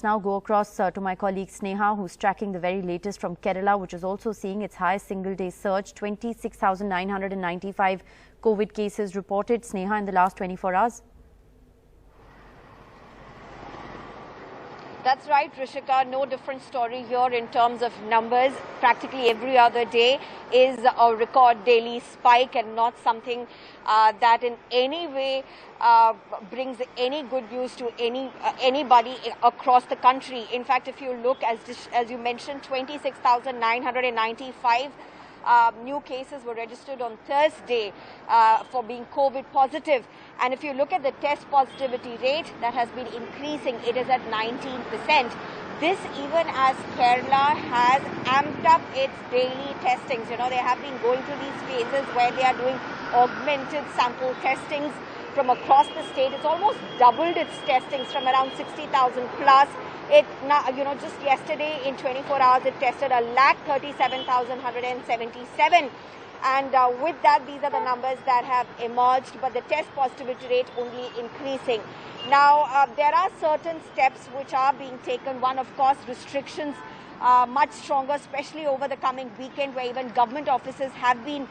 now go across to my colleague Sneha, who's tracking the very latest from Kerala, which is also seeing its highest single-day surge. 26,995 COVID cases reported, Sneha, in the last 24 hours. That's right, Rishika. No different story here in terms of numbers. Practically every other day is a record daily spike and not something that in any way brings any good news to anybody across the country. In fact, if you look, as you mentioned, 26,995 new cases were registered on Thursday for being COVID positive. And if you look at the test positivity rate, that has been increasing. It is at 19%. This even as Kerala has amped up its daily testings. You know, they have been going through these phases where they are doing augmented sample testings from across the state. It's almost doubled its testings from around 60,000 plus. It now, just yesterday in 24 hours, it tested 137,177. And with that, these are the numbers that have emerged, but the test positivity rate only increasing. Now, there are certain steps which are being taken. One, of course, restrictions much stronger, especially over the coming weekend, where even government offices have been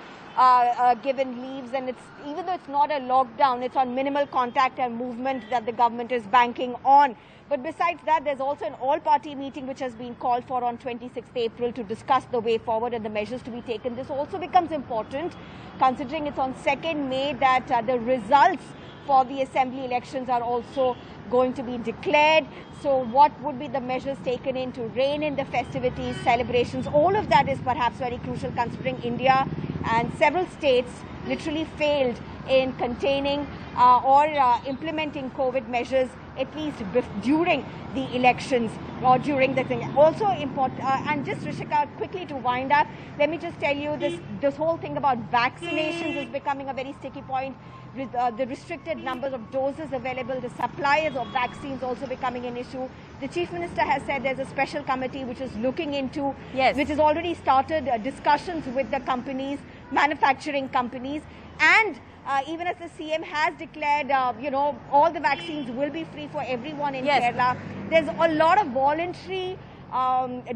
given leaves. And even though it's not a lockdown, it's on minimal contact and movement that the government is banking on. But besides that, there's also an all-party meeting which has been called for on 26th April to discuss the way forward and the measures to be taken. This also becomes important, considering it's on 2nd May that the results for the assembly elections are also going to be declared. So what would be the measures taken in to rein in the festivities, celebrations? All of that is perhaps very crucial, considering India and several states literally failed in containing or implementing COVID measures, at least during the elections or during the thing. Also important, and just Rishika, quickly to wind up, let me just tell you this whole thing about vaccinations is becoming a very sticky point. With the restricted numbers of doses available, the suppliers of vaccines also becoming an issue. The Chief Minister has said there's a special committee which is looking into, which has already started discussions with the companies, manufacturing companies, and even as the CM has declared, all the vaccines will be free for everyone in Kerala. There's a lot of voluntary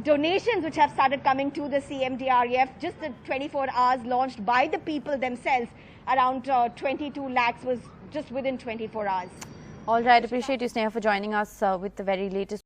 donations which have started coming to the CMDRF. Just the 24 hours launched by the people themselves, around 22 lakhs was just within 24 hours. All right, appreciate you, Sneha, for joining us with the very latest.